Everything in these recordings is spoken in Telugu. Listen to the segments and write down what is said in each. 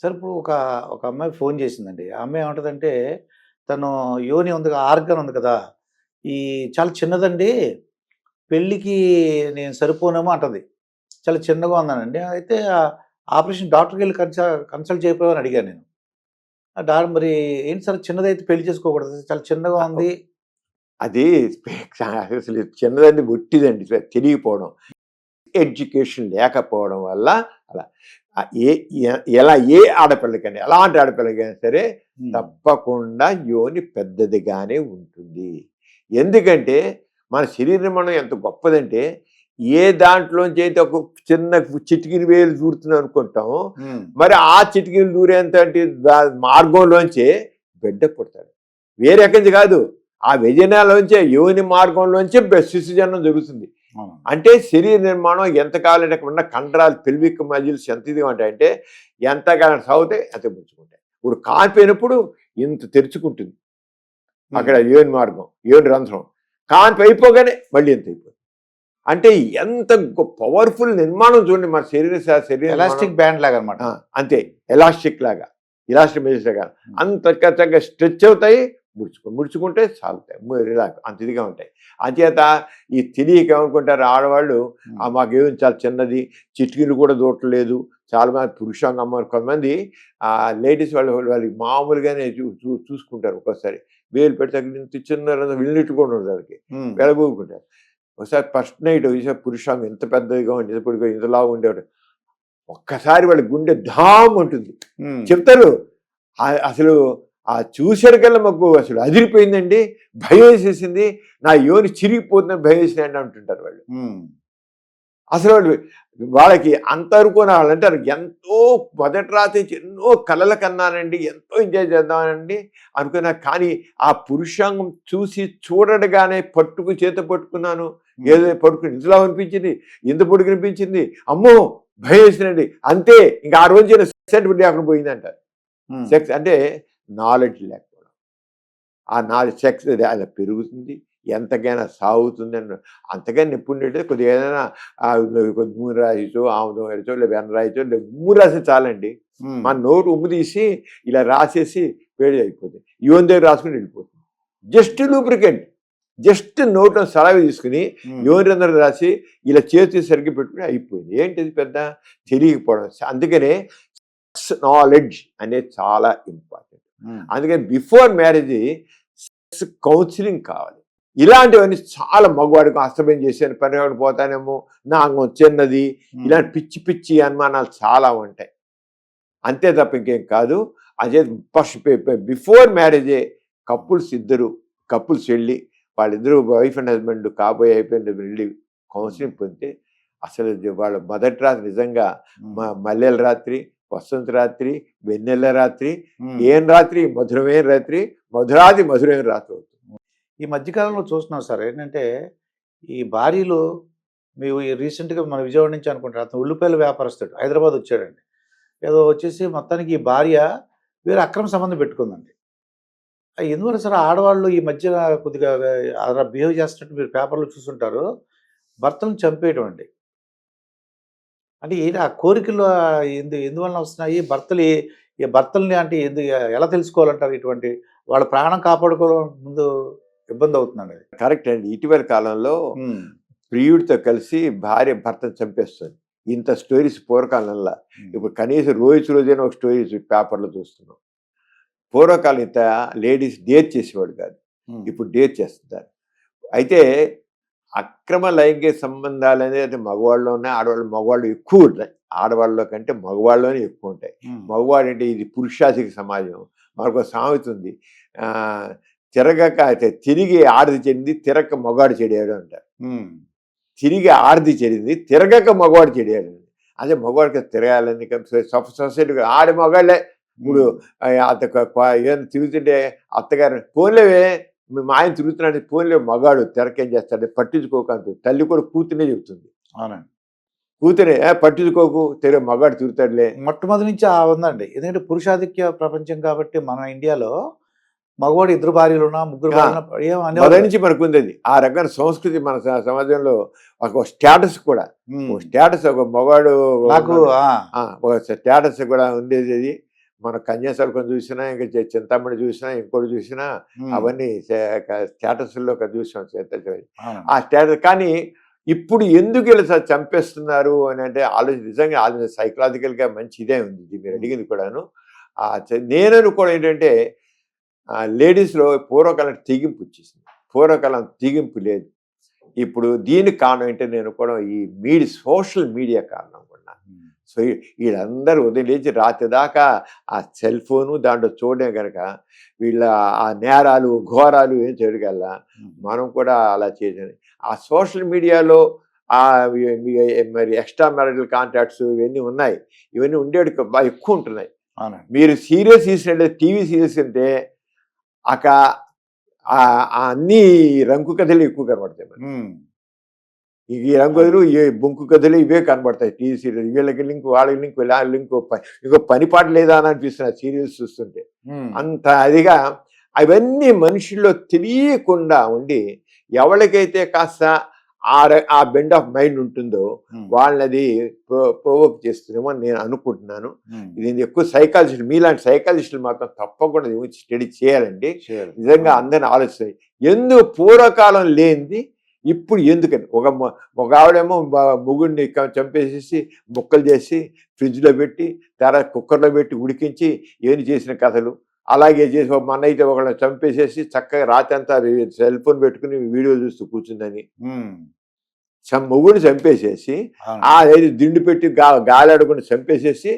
సార్ ఇప్పుడు ఒక అమ్మాయి ఫోన్ చేసిందండి. ఆ అమ్మాయి ఏమంటదంటే, తను యోని ఉంది ఆర్గాన్ ఉంది కదా! ఈ చాలా చిన్నదండి. పెళ్ళికి నేను సరిపోనేమో అంటది. చాలా చిన్నగా ఉందనండి. అయితే ఆపరేషన్ డాక్టర్‌కెళ్ళి కన్సల్ట్ చేయకపోయావా అని అడిగాను నేను. మరి ఏంటి సార్ చిన్నదైతే పెళ్లి చేసుకోకూడదా? చాలా చిన్నగా ఉంది. అది అసలు చిన్నదండి ఒట్టిదండి తెలియకపోవడం. ఎడ్యుకేషన్ లేకపోవడం వల్ల అలా ఏ ఎలా ఏ ఆడపిల్లకైనా ఎలాంటి ఆడపిల్లకైనా సరే తప్పకుండా యోని పెద్దదిగానే ఉంటుంది. ఎందుకంటే మన శరీరం మనం ఎంత గొప్పదంటే ఏ దాంట్లోంచి అయితే ఒక చిన్న చిటికిన వేలు దూరుతుంది అనుకుంటాం, మరి ఆ చిటికిలు దూరేంత మార్గంలోంచే బిడ్డ పుడతాడు. వేరే ఎక్కడి నుంచి కాదు, ఆ వ్యజనాలోంచే యోని మార్గంలోంచే శిశుజన్నం జరుగుతుంది. అంటే శరీర నిర్మాణం ఎంత కావాలంటే అక్కడ ఉన్న కండరాలు పెల్విక్ మజిల్స్ ఎంత ఇది ఉంటాయంటే ఎంతకాలం సాగుతాయి అంత పుంజుకుంటాయి. ఇప్పుడు కాన్పైనప్పుడు ఇంత తెరుచుకుంటుంది అక్కడ యోని మార్గం, యోని రంధ్రం. కాన్పు అయిపోగానే మళ్ళీ ఎంత అయిపోతుంది. అంటే ఎంత పవర్ఫుల్ నిర్మాణం చూడండి మన శరీరం ఎలాస్టిక్ బ్యాండ్ లాగా అనమాట. అంతే, ఎలాస్టిక్ లాగా, ఇలాస్టిక్ మెజిల్స్ లాగా అంత చక్కగా స్ట్రెచ్ అవుతాయి, ముడుచుకుంటే చాలుతాయి, అంత ఇదిగా ఉంటాయి. అంచేత ఈ తెలియక ఏమనుకుంటారు ఆడవాళ్ళు, మాకేం చాలా చిన్నది, చిటికీలు కూడా దూరట్లేదు, చాలా మంది పురుషాంగం కొంతమంది లేడీస్ వాళ్ళకి మామూలుగానే చూసుకుంటారు. ఒక్కోసారి వేలు పెడితే ఇంత చిన్న వెళ్ళినట్టు కూడా ఉండదు, దానికి వెళ్ళబోకుంటారు. ఒకసారి ఫస్ట్ నైట్ పురుషాంగం ఎంత పెద్దదిగా ఉండి ఇంతలా ఉండేవాడు, ఒక్కసారి వాళ్ళ గుండె ధామ్ ఉంటుంది. చెప్తారు అసలు చూసారు కల్లా మాకు అసలు అదిరిపోయిందండి, భయం వేసేసింది, నా యోని చిరిగిపోతుందని భయం వేసిందండి అంటుంటారు వాళ్ళు. అసలు వాళ్ళకి అంత అనుకున్న వాళ్ళు అంటారు, ఎంతో మొదటి రాత్రి ఎన్నో కలల కన్నానండి, ఎంతో ఎంజాయ్ చేద్దామనండి అనుకున్నా, కానీ ఆ పురుషాంగం చూసి చూడగానే చేత పట్టుకున్నాను, ఏదో పట్టుకుని ఇంతలా అనిపించింది, ఇంత పొడుగు అనిపించింది, అమ్మో భయం వేసినండి, అంతే. ఇంకా ఆ రోజు సెక్స్ అక్కడ పోయిందంటారు. సెక్స్ అంటే నాలెడ్జ్ లేకపోవడం. ఆ నాలెడ్జ్ సెక్స్ అలా పెరుగుతుంది, ఎంతకైనా సాగుతుంది అని అంతగా నొప్పి ఉండేది. కొద్దిగా ఏదైనా నూనె రాయచో, ఆముదం రాయచో, లేదా వెన్న రాయచో, లేదా ఉమ్ము రాసి చాలండి, మన నోరు ఉమ్ము తీసి ఇలా రాసేసి వేడి అయిపోతుంది, యోని దగ్గర రాసుకుని వెళ్ళిపోతుంది. జస్ట్ లూబ్రికెంట్, జస్ట్ నోట్లో సలవి తీసుకుని యోని రంధ్రం రాసి ఇలా చేతి సరిగ్గా పెట్టుకుని అయిపోయింది. ఏంటిది పెద్ద తెలియకపోవడం. అందుకనే నాలెడ్జ్ అనేది చాలా ఇంపార్టెంట్. అందుకని బిఫోర్ మ్యారేజ్ సెక్స్ కౌన్సిలింగ్ కావాలి. ఇలాంటివన్నీ చాలా మగవాడికి అస్తమయం చేశాను, పని పోతానేమో, నా అంగం చిన్నది, ఇలాంటి పిచ్చి పిచ్చి అనుమానాలు చాలా ఉంటాయి. అంతే తప్ప ఇంకేం కాదు. అదే ఫస్ట్ బిఫోర్ మ్యారేజే కపుల్స్ వెళ్ళి వాళ్ళిద్దరూ వైఫ్ అండ్ హస్బెండ్ కాబోయే అయిపోయింది వెళ్ళి కౌన్సిలింగ్ పొందితే అసలు వాళ్ళ మొదటి రాత్రి నిజంగా మల్లెల రాత్రి, వసంత రాత్రి, వెన్నెల రాత్రి, ఏం రాత్రి, మధురమైన రాత్రి, మధురమైన రాత్రి అవుతుంది. ఈ మధ్యకాలంలో చూస్తున్నాం సార్ ఏంటంటే, ఈ భార్యలు మేము రీసెంట్గా మన విజయవాడ నుంచి అనుకుంటారు, అతను ఉల్లిపాయల వ్యాపారస్తుడు హైదరాబాద్ వచ్చాడండి. ఏదో వచ్చేసి మొత్తానికి ఈ భార్య వేరే అక్రమ సంబంధం పెట్టుకుందండి. ఎందువల్ల సార్ ఆడవాళ్ళు ఈ మధ్య కొద్దిగా అలా బిహేవ్ చేస్తున్నట్టు మీరు పేపర్లో చూస్తుంటారు, భర్తలను చంపేయటం అండి. అంటే ఏది ఆ కోరికలు ఎందువలన వస్తున్నాయి? భర్తల్ని అంటే ఎలా తెలుసుకోవాలంటారు? ఇటువంటి వాళ్ళ ప్రాణం కాపాడుకోవడం ముందు ఇబ్బంది అవుతుందండి. కరెక్ట్ అండి. ఇటీవల కాలంలో ప్రియుడితో కలిసి భార్య భర్తను చంపేస్తుంది. ఇంత స్టోరీస్ పూర్వకాలంలో, ఇప్పుడు కనీసం రోజైనా ఒక స్టోరీస్ పేపర్లో చూస్తున్నాం. పూర్వకాలం ఇంత లేడీస్ డేర్ చేసేవాడు కాదు, ఇప్పుడు డేర్ చేస్తున్నారు. అయితే అక్రమ లైంగిక సంబంధాలు అనేది మగవాళ్ళు ఉన్నాయి, మగవాళ్ళు ఎక్కువ ఉంటాయి. ఆడవాళ్ళలో కంటే మగవాళ్ళలోనే ఎక్కువ ఉంటాయి. మగవాడు అంటే ఇది పురుషాసిక సమాజం. మనకు సామెత ఉంది, తిరిగి ఆడది చెడింది తిరగక మగవాడు చెడాడు అంటారు. తిరిగి ఆడది చెడింది తిరగక మగవాడు చెడాడు. అదే మగవాడికి తిరగాలని సొసైటీ ఆడి మగాళ్ళే. ఇప్పుడు ఏదైనా తిరుగుతుంటే అత్తగారు పోన్లేవే మా ఆయన తిరుగుతున్నాడు, పోన్లే మగాడు తెరకేం చేస్తాడు పట్టించుకోకంటూ తల్లి కూడా కూతునే చెబుతుంది. అవునండి, కూతురే పట్టించుకోకు, మగాడు తిరుగుతాడులే. మొట్టమొదటి నుంచి ఉందండి. ఎందుకంటే పురుషాధిక్య ప్రపంచం కాబట్టి మన ఇండియాలో మగవాడు 2 భార్యలు ఉన్నా 3 మొదటి నుంచి మనకు ఉంది అది. ఆ రకమైన సంస్కృతి మన సమాజంలో ఒక స్టేటస్ ఒక మగవాడు ఒక స్టేటస్ కూడా ఉండేది. అది మన కన్యాశుల్కం చూసినా, ఇంకా చింతామణి చూసినా, ఇంకోటి చూసినా అవన్నీ స్టేటస్లో చూసాం. ఆ స్టేటస్ కానీ ఇప్పుడు ఎందుకు ఇలా చంపేస్తున్నారు అని అంటే నిజంగా సైకలాజికల్గా మంచి ఇదే ఉంది ఇది మీరు అడిగింది కూడాను. నేను అనుకోవడం ఏంటంటే లేడీస్లో పూర్వకాలం తెగింపు వచ్చేసింది. పూర్వకాలం తెగింపు లేదు. ఇప్పుడు దీనికి కారణం ఏంటంటే నేను కూడా ఈ సోషల్ మీడియా కారణం కూడా. సో వీళ్ళందరూ ఉదయం లేచి రాత్రి దాకా ఆ సెల్ ఫోను దాంట్లో చూడడం కనుక వీళ్ళ ఆ నేరాలు ఘోరాలు ఏం చేయగల మనం కూడా అలా చేయాలి. ఆ సోషల్ మీడియాలో మరి ఎక్స్ట్రా మ్యారిటల్ కాంటాక్ట్స్ ఇవన్నీ ఉన్నాయి. ఇవన్నీ ఉండేవి బాగా ఎక్కువ ఉంటున్నాయి. మీరు సీరియస్ తీసినట్లయితే టీవీ సీరియస్ అంటే అక్కడ అన్ని రంగు కథలు ఎక్కువ కనబడతాయి. ఈ రంగు కథలు ఈ బొంకు కథలు ఇవే కనబడతాయి టీవీ సీరియల్. వీళ్ళకి లింక్ వాళ్ళకి లింక్ వాళ్ళ లింక్ ఇంకో పని పాట లేదా అని అనిపిస్తుంది సీరియల్స్ చూస్తుంటే. అంత అదిగా అవన్నీ మనుషుల్లో తెలియకుండా ఉండి ఎవరికైతే కాస్త ఆ బెండ్ ఆఫ్ మైండ్ ఉంటుందో వాళ్ళది ప్రొవోక్ చేస్తుందేమో అని నేను అనుకుంటున్నాను. ఇది ఎక్కువ సైకాలజిస్టులు మీలాంటి సైకాలజిస్టులు మాత్రం తప్పకుండా స్టడీ చేయాలండి. నిజంగా అందరిని ఆలోచిస్తాయి ఎందుకు పూర్వకాలం లేనిది ఇప్పుడు ఎందుకని. ఒక ఆవిడేమో మొగుడిని చంపేసేసి ముక్కలు చేసి ఫ్రిడ్జ్లో పెట్టి తర్వాత కుక్కర్లో పెట్టి ఉడికించి ఏమి చేసిన కథలు. అలాగే చేసి మన అయితే ఒకళ్ళని చంపేసేసి చక్కగా రాత్రి అంతా సెల్ ఫోన్ పెట్టుకుని వీడియోలు చూస్తూ కూర్చుందని మొగుడిని చంపేసేసి ఆ దిండు పెట్టి గాలి ఆడుకుని చంపేసేసి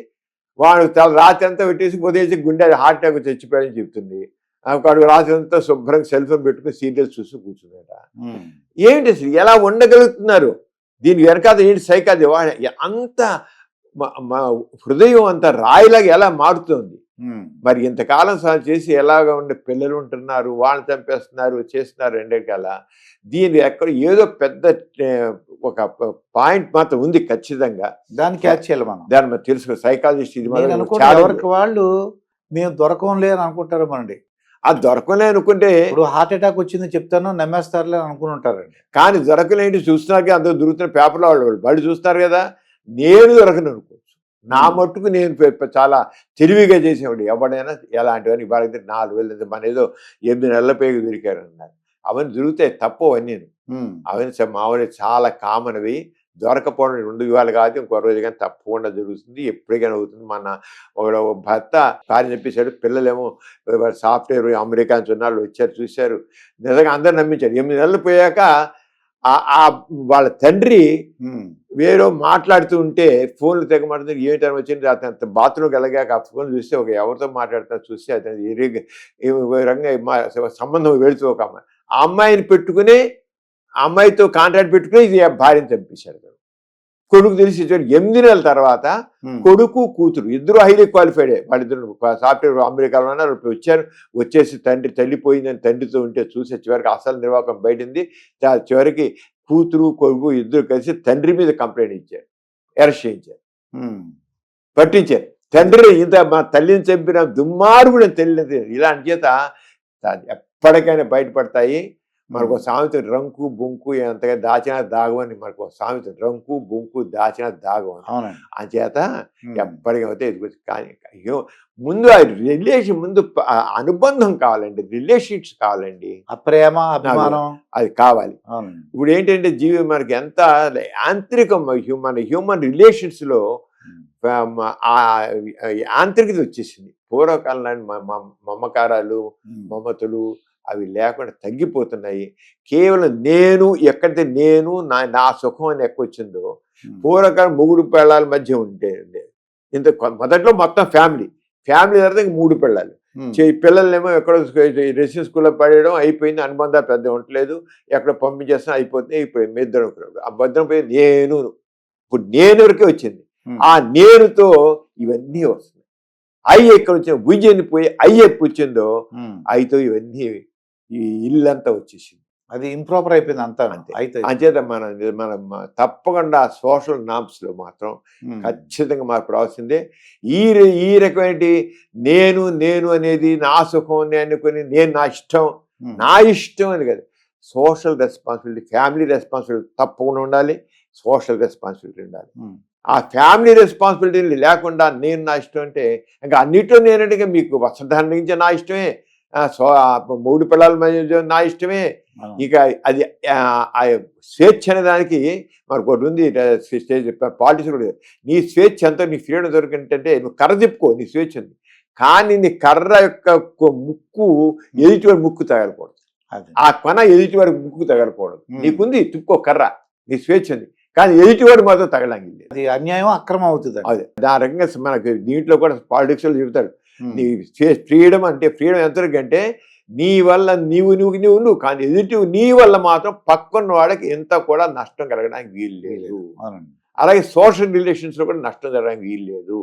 వాడు రాత్రి అంతా పెట్టేసి ఉదయం గుండె హార్ట్ అటాక్ చచ్చిపోయాడని చెప్తుంది. వాడు రాత్రి అంతా శుభ్రంగా సెల్ ఫోన్ పెట్టుకుని సీరియల్స్ చూస్తూ కూర్చున్నాడ. ఏంటి అసలు ఎలా ఉండగలుగుతున్నారు? దీని వెనకాల ఏంటి సైకాలజీ? అంత హృదయం అంత రాయిలాగా ఎలా మారుతుంది? మరి ఇంతకాలం చేసి ఎలాగ ఉండే పిల్లలు ఉంటున్నారు, వాళ్ళు చంపేస్తున్నారు చేస్తున్నారు రెండేకాల. దీని ఎక్కడ ఏదో పెద్ద ఒక పాయింట్ మాత్రం ఉంది ఖచ్చితంగా. దాన్ని క్యాచ్ చేయాలి మనం. దాన్ని మనం తెలుసుకో సైకాలజిస్ట్ ఇది ఎవరికి వాళ్ళు మేము దొరకంలే అని అనుకుంటారు మనండి. అది దొరకలే అనుకుంటే ఇప్పుడు హార్ట్ అటాక్ వచ్చింది చెప్తాను నమ్మేస్తారులే అనుకుని ఉంటారండి. కానీ దొరకలేంటి చూస్తున్నారు కదా, అందరూ దొరుకుతున్న పేపర్లో వాళ్ళు చూస్తారు కదా. నేను దొరకను అనుకోవచ్చు. నా మట్టుకు నేను చాలా తెలివిగా చేసేవాడు. ఎవడైనా ఎలాంటివని వాళ్ళకి 4 వేలు మన ఏదో 8 నెలల పేగు దొరికారు అన్నారు. అవన్నీ దొరికితే తప్పు అవన్నీ. అవన్నీ మామూలు చాలా కామన్ అవి. దొరకపోవడం 2 ఇవాళ కాదు ఇంకో రోజు కానీ తప్పకుండా జరుగుతుంది, ఎప్పటికైనా అవుతుంది. మన ఒక భర్త కార్యం చెప్పేశాడు, పిల్లలేమో సాఫ్ట్వేర్ అమెరికా నుంచి ఉన్న వాళ్ళు వచ్చారు చూశారు. నిజంగా అందరు నమ్మించారు. 8 నెలలు పోయాక వాళ్ళ తండ్రి వేరే మాట్లాడుతూ ఉంటే ఫోన్లు తెగమంటుంది. ఏమిటని వచ్చింది అతను బాత్రూమ్కి వెళ్ళగాక ఆ ఫోన్ చూస్తే ఒక ఎవరితో మాట్లాడుతున్నా చూస్తే అతను రంగా సంబంధం వెళుతూ ఒక అమ్మాయి ఆ అమ్మాయిని పెట్టుకుని ఆ అమ్మాయితో కాంట్రాక్ట్ పెట్టుకుని ఇది భార్యను చంపేశాడు. కొడుకు తెలిసి 8 నెలల తర్వాత కొడుకు కూతురు ఇద్దరు హైలీ క్వాలిఫైడే. వాళ్ళిద్దరు సాఫ్ట్వేర్ అమెరికాలో ఉన్నారు. వచ్చారు, వచ్చేసి తండ్రి తల్లిపోయిందని తండ్రితో ఉంటే చూసే చివరికి అసలు నిర్వాహకం బయటింది. చివరికి కూతురు కొడుకు ఇద్దరు కలిసి తండ్రి మీద కంప్లైంట్ ఇచ్చారు, అరెస్ట్ చేయించారు, పట్టించారు. తండ్రి ఇంత మా తల్లిని చంపిన దుర్మార్గుడు తెలియదు. ఇలాంటి చేత ఎప్పటికైనా బయటపడతాయి. మనకు సామెత రంకు బొంకు ఎంతగా దాచిన దాగవని మనకు సామెత. రంకు బొంకు దాచిన దాగవని. అంచేత ఎప్పటికైతే కానీ ముందు ఆ రిలేషన్ ముందు అనుబంధం కావాలండి, రిలేషన్షిప్స్ కావాలండి, ప్రేమ అభిమానం అది కావాలి. ఇప్పుడు ఏంటంటే మనకి ఎంత యాంత్రికం మన హ్యూమన్ రిలేషన్స్ లో యాంత్రికత వచ్చేసింది. పూర్వకాలం మమకారాలు మమతలు అవి లేకుండా తగ్గిపోతున్నాయి. కేవలం నేను ఎక్కడైతే నేను నా సుఖం అని ఎక్కొచ్చిందో పూర్వకాలం మొగుడు పెళ్ళాల మధ్య ఉంటే ఇంత మొదట్లో మొత్తం ఫ్యామిలీ తర్వాత 3 పెళ్ళాలు. పిల్లల్నేమో ఎక్కడో రెసిడెన్షియల్ స్కూల్లో పడేయడం అయిపోయింది. అనుబంధాలు పెద్ద ఉండలేదు, ఎక్కడ పంపించేస్తున్నా అయిపోతుంది. ఇప్పుడు ఇద్దరు ఆ భద్రం పోయి నేను ఇప్పుడు నేను వరకే వచ్చింది. ఆ నేనుతో ఇవన్నీ వస్తున్నాయి. ఎక్కడ వచ్చిన భుజని పోయి ఎప్పుడు వచ్చిందో అయితో ఇవన్నీ ఈ ఇల్లంతా వచ్చేసింది. అది ఇంప్రాపర్ అయిపోయింది అంతా. అంచేత మనం తప్పకుండా సోషల్ నామ్స్ లో మాత్రం ఖచ్చితంగా మార్పు రావాల్సిందే. ఈ రకమైన నేను అనేది నా సుఖం అనుకుని నేను నా ఇష్టం అని కదా. సోషల్ రెస్పాన్సిబిలిటీ, ఫ్యామిలీ రెస్పాన్సిబిలిటీ తప్పకుండా ఉండాలి, సోషల్ రెస్పాన్సిబిలిటీ ఉండాలి. ఆ ఫ్యామిలీ రెస్పాన్సిబిలిటీ లేకుండా నేను నా ఇష్టం అంటే ఇంకా అన్నిట్లో నేనంటే మీకు వస్త్రధారణ నుంచి నా ఇష్టమే, మూడు పిల్లల మధ్య నా ఇష్టమే. ఇక అది స్వేచ్ఛ అనే దానికి మనకు ఒకటి ఉంది స్టేజ్ పాలిటిక్స్ కూడా. నీ స్వేచ్ఛ ఎంతో, నీ ఫ్రీడమ్ దొరికిందంటే నువ్వు కర్ర తిప్పుకో, నీ స్వేచ్ఛ ఉంది. కానీ నీ కర్ర యొక్క ముక్కు ఎదుటివాడి ముక్కు తగలకూడదు, ఆ కొన ఎదుటివాడికి ముక్కు తగలకూడదు. నీకుంది తిప్పుకో కర్ర, నీ స్వేచ్ఛ ఉంది, కానీ ఎదుటివాడు మాత్రం తగలంగింది. అది అన్యాయం, అక్రమం అవుతుంది. అదే ఆ రకంగా మనకి దీంట్లో కూడా పాలిటిక్స్ లో చెబుతాడు నీ ఫ్రీడమ్ అంటే, ఫ్రీడమ్ ఎంతవరకు అంటే నీ వల్ల నువ్వు కానీ ఎదుటి నీ వల్ల మాత్రం పక్కన్న వాడికి ఎంత కూడా నష్టం కలగడానికి వీలు లేదు. అలాగే సోషల్ రిలేషన్స్ లో కూడా నష్టం జరగడానికి వీలు లేదు.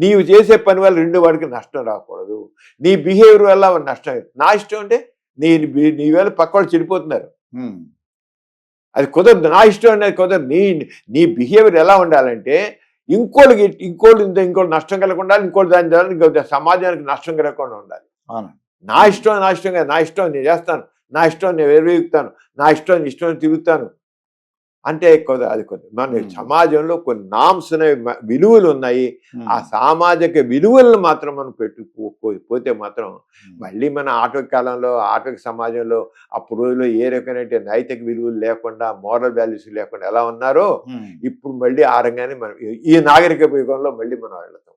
నీవు చేసే పని వల్ల రెండు వాడికి నష్టం రాకూడదు, నీ బిహేవియర్ వల్ల నష్టం. నా ఇష్టం అంటే నీ వల్ల పక్క వాళ్ళు చెడిపోతున్నారు, అది కుదరదు. నా ఇష్టం అనేది కుదరదు. నీ బిహేవియర్ ఎలా ఉండాలంటే ఇంకోళ్ళు నష్టం కలగకుండా, ఇంకోటి దాని ద్వారా సమాజానికి నష్టం కలగకుండా ఉండాలి. నా ఇష్టం నా ఇష్టం నేను చేస్తాను, నా ఇష్టం నేను వెలుగుతాను, నా ఇష్టం తిరుగుతాను అంటే అది మన సమాజంలో కొన్ని నామ్స్ అనేవి, విలువలు ఉన్నాయి. ఆ సామాజిక విలువలను మాత్రం మనం పోతే మాత్రం మళ్ళీ మన ఆటవిక కాలంలో, ఆటవిక సమాజంలో అప్పుడు రోజుల్లో ఏ రకమైన నైతిక విలువలు లేకుండా, మోరల్ వాల్యూస్ లేకుండా ఎలా ఉన్నారో ఇప్పుడు మళ్ళీ ఆ రంగాన్ని మనం ఈ నాగరిక యుగంలో మళ్ళీ మనం వెళ్తాం.